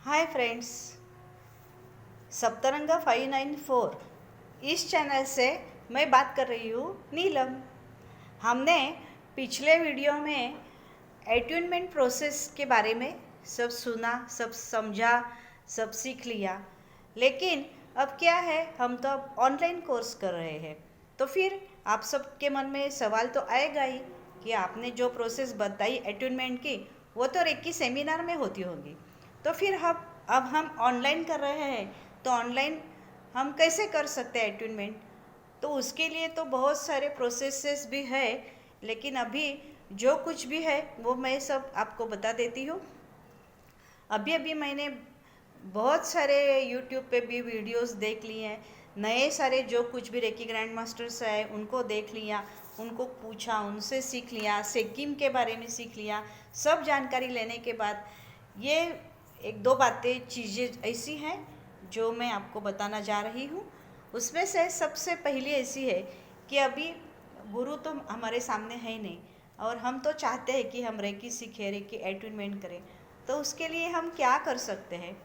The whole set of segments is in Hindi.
हाय फ्रेंड्स, सप्तरंगा 594 इस चैनल से मैं बात कर रही हूँ नीलम। हमने पिछले वीडियो में एट्यूनमेंट प्रोसेस के बारे में सब सुना, सब समझा, सब सीख लिया। लेकिन अब क्या है, हम तो अब ऑनलाइन कोर्स कर रहे हैं, तो फिर आप सबके मन में सवाल तो आएगा ही कि आपने जो प्रोसेस बताई एट्यूनमेंट की, वो तो रेकी सेमिनार में होती होगी। तो फिर अब हम ऑनलाइन कर रहे हैं, तो ऑनलाइन हम कैसे कर सकते हैं एट्यूनमेंट? तो उसके लिए तो बहुत सारे प्रोसेसेस भी है, लेकिन अभी जो कुछ भी है वो मैं सब आपको बता देती हूँ। अभी अभी मैंने बहुत सारे यूट्यूब पे भी वीडियोस देख लिए हैं। नए सारे जो कुछ भी रेकी ग्रैंड मास्टर्स है उनको देख लिया, उनको पूछा, उनसे सीख लिया, सेकिम के बारे में सीख लिया। सब जानकारी लेने के बाद ये एक दो बातें, चीज़ें ऐसी हैं जो मैं आपको बताना जा रही हूँ। उसमें से सबसे पहली ऐसी है कि अभी गुरु तो हमारे सामने है ही नहीं, और हम तो चाहते हैं कि हम रेकी सीखें, रेकी एट्यूनमेंट करें। तो उसके लिए हम क्या कर सकते हैं?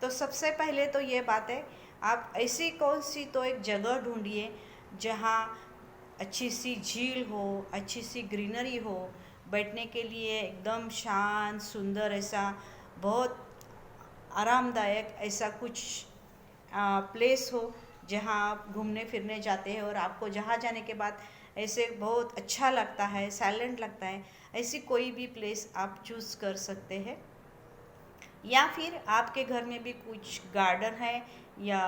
तो सबसे पहले तो ये बात है, आप ऐसी कौन सी तो एक जगह ढूंढिए जहाँ अच्छी सी झील हो, अच्छी सी ग्रीनरी हो, बैठने के लिए एकदम शांत सुंदर, ऐसा बहुत आरामदायक ऐसा कुछ प्लेस हो जहाँ आप घूमने फिरने जाते हैं और आपको जहाँ जाने के बाद ऐसे बहुत अच्छा लगता है, साइलेंट लगता है। ऐसी कोई भी प्लेस आप चूज़ कर सकते हैं। या फिर आपके घर में भी कुछ गार्डन है या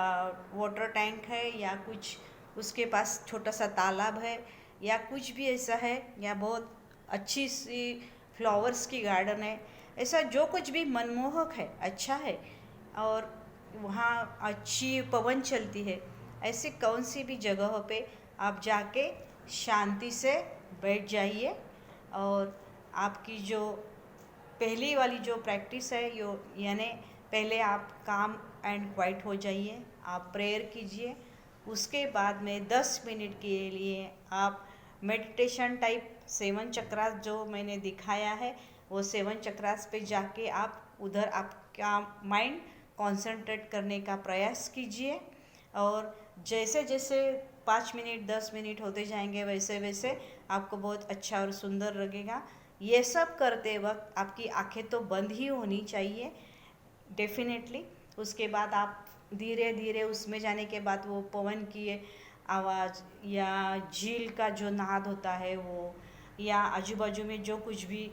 वाटर टैंक है या कुछ उसके पास छोटा सा तालाब है या कुछ भी ऐसा है, या बहुत अच्छी सी फ्लावर्स की गार्डन है, ऐसा जो कुछ भी मनमोहक है, अच्छा है और वहाँ अच्छी पवन चलती है, ऐसी कौन सी भी जगहों पे आप जाके शांति से बैठ जाइए। और आपकी जो पहली वाली जो प्रैक्टिस है, यो यानी पहले आप काम एंड क्वाइट हो जाइए, आप प्रेयर कीजिए। उसके बाद में 10 मिनट के लिए आप मेडिटेशन टाइप 7 चक्रास जो मैंने दिखाया है, वो 7 चक्रास पे जाके आप उधर आपका माइंड कंसंट्रेट करने का प्रयास कीजिए। और जैसे जैसे 5 मिनट 10 मिनट होते जाएंगे, वैसे वैसे आपको बहुत अच्छा और सुंदर लगेगा। ये सब करते वक्त आपकी आंखें तो बंद ही होनी चाहिए डेफिनेटली। उसके बाद आप धीरे धीरे उसमें जाने के बाद वो पवन की आवाज़ या झील का जो नाद होता है वो, या आजू बाजू में जो कुछ भी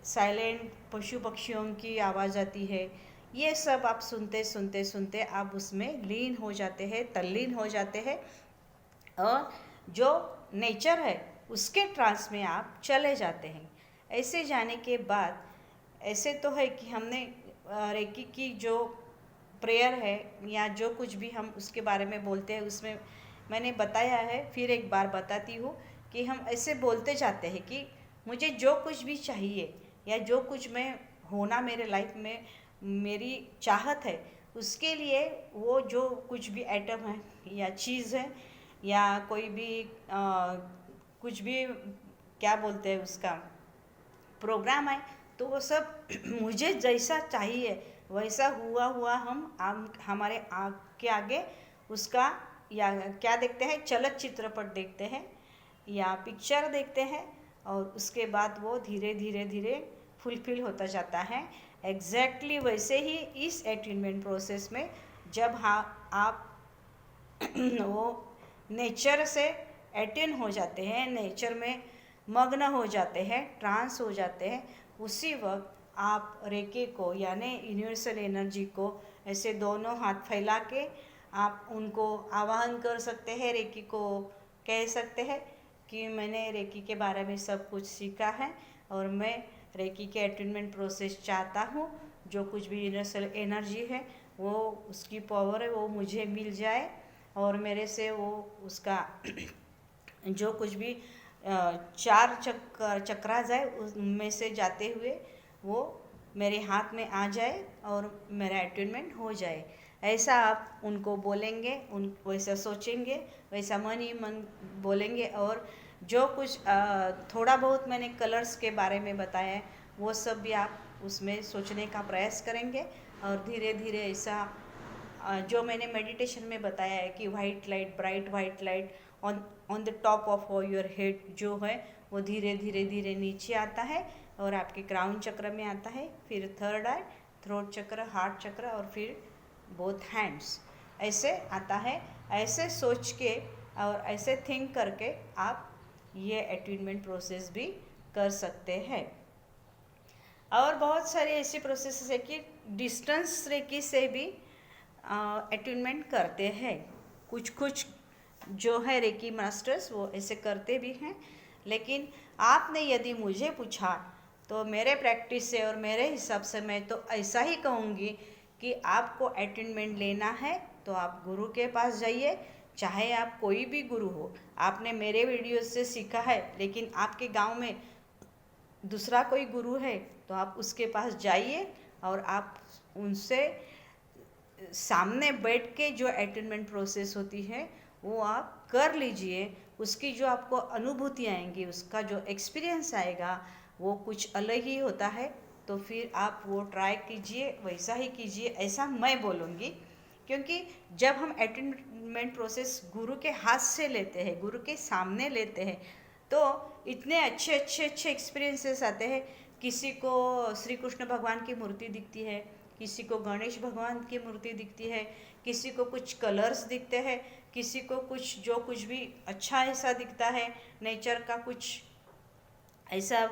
साइलेंट पशु पक्षियों की आवाज़ आती है, ये सब आप सुनते सुनते सुनते आप उसमें लीन हो जाते हैं, तल्लीन हो जाते हैं। और जो नेचर है उसके ट्रांस में आप चले जाते हैं। ऐसे जाने के बाद ऐसे तो है कि हमने रेकी की जो प्रेयर है या जो कुछ भी हम उसके बारे में बोलते हैं, उसमें मैंने बताया है, फिर एक बार बताती हूँ कि हम ऐसे बोलते जाते हैं कि मुझे जो कुछ भी चाहिए या जो कुछ मैं होना मेरे लाइफ में मेरी चाहत है, उसके लिए वो जो कुछ भी आइटम है या चीज़ है या कोई भी कुछ भी, क्या बोलते हैं उसका, प्रोग्राम है, तो वो सब मुझे जैसा चाहिए वैसा हुआ हुआ हम हमारे आँख के आगे उसका, या क्या देखते हैं, चलत चित्रपट देखते हैं या पिक्चर देखते हैं, और उसके बाद वो धीरे धीरे धीरे फुलफिल होता जाता है। एग्जैक्टली वैसे ही इस एट्यूनमेंट प्रोसेस में जब आप वो नेचर से एट्यून हो जाते हैं, नेचर में मग्न हो जाते हैं, ट्रांस हो जाते हैं, उसी वक्त आप रेकी को यानी यूनिवर्सल एनर्जी को ऐसे दोनों हाथ फैला के आप उनको आवाहन कर सकते हैं। रेकी को कह सकते हैं कि मैंने रेकी के बारे में सब कुछ सीखा है और मैं रेकी के एट्यूनमेंट प्रोसेस चाहता हूँ। जो कुछ भी यूनिवर्सल एनर्जी है वो, उसकी पावर है, वो मुझे मिल जाए और मेरे से वो उसका जो कुछ भी 4 चक्रास है उनमें से जाते हुए वो मेरे हाथ में आ जाए और मेरा एट्यूनमेंट हो जाए। ऐसा आप उनको बोलेंगे, उन वैसा सोचेंगे, वैसा मन ही मन बोलेंगे। और जो कुछ थोड़ा बहुत मैंने कलर्स के बारे में बताया है वो सब भी आप आप उसमें सोचने का प्रयास करेंगे और धीरे धीरे ऐसा जो मैंने मेडिटेशन में बताया है कि white light, bright white light on the top of your head जो है वो धीरे धीरे धीरे नीचे आता है और आपके क्राउन चक्र में आता है, फिर थर्ड आई, थ्रोट चक्र, हार्ट चक्र और फिर बोथ हैंड्स ऐसे आता है। ऐसे सोच के और ऐसे थिंक करके आप ये अट्यूनमेंट प्रोसेस भी कर सकते हैं। और बहुत सारे ऐसे प्रोसेस है कि डिस्टेंस रेकी से भी अट्यूनमेंट करते हैं। कुछ जो है रेकी मास्टर्स वो ऐसे करते भी हैं, लेकिन आपने यदि मुझे पूछा तो मेरे प्रैक्टिस से और मेरे हिसाब से मैं तो ऐसा ही कहूँगी कि आपको अट्यूनमेंट लेना है तो आप गुरु के पास जाइए, चाहे आप कोई भी गुरु हो। आपने मेरे वीडियो से सीखा है, लेकिन आपके गांव में दूसरा कोई गुरु है तो आप उसके पास जाइए और आप उनसे सामने बैठ के जो अट्यूनमेंट प्रोसेस होती है वो आप कर लीजिए। उसकी जो आपको अनुभूति आएंगी, उसका जो एक्सपीरियंस आएगा वो कुछ अलग ही होता है। तो फिर आप वो ट्राई कीजिए, वैसा ही कीजिए, ऐसा मैं बोलूँगी। क्योंकि जब हम अट्यूनमेंट प्रोसेस गुरु के हाथ से लेते हैं, गुरु के सामने लेते हैं, तो इतने अच्छे एक्सपीरियंसेस आते हैं। किसी को श्री कृष्ण भगवान की मूर्ति दिखती है, किसी को गणेश भगवान की मूर्ति दिखती है, किसी को कुछ कलर्स दिखते हैं, किसी को कुछ भी अच्छा ऐसा दिखता है, नेचर का कुछ ऐसा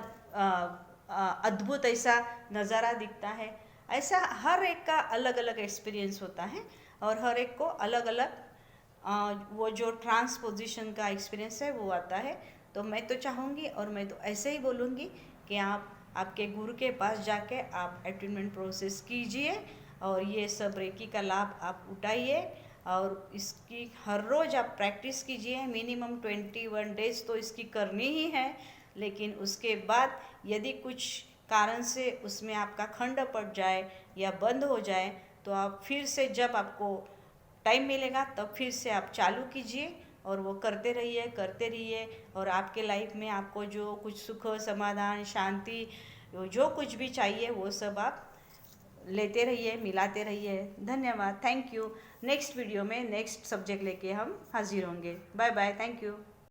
अद्भुत ऐसा नज़ारा दिखता है। ऐसा हर एक का अलग अलग एक्सपीरियंस होता है और हर एक को अलग अलग वो जो ट्रांसपोजिशन का एक्सपीरियंस है वो आता है। तो मैं तो चाहूँगी और मैं तो ऐसे ही बोलूँगी कि आप आपके गुरु के पास जाके आप अट्यूनमेंट प्रोसेस कीजिए और ये सब रेकी का लाभ आप उठाइए और इसकी हर रोज़ आप प्रैक्टिस कीजिए। मिनिमम 21 डेज तो इसकी करनी ही है, लेकिन उसके बाद यदि कुछ कारण से उसमें आपका खंड पड़ जाए या बंद हो जाए तो आप फिर से जब आपको टाइम मिलेगा तब फिर से आप चालू कीजिए और वो करते रहिए और आपके लाइफ में आपको जो कुछ सुख, समाधान, शांति, जो कुछ भी चाहिए वो सब आप लेते रहिए, मिलाते रहिए। धन्यवाद, थैंक यू। नेक्स्ट वीडियो में नेक्स्ट सब्जेक्ट लेके हम हाजिर होंगे। Bye bye, thank you.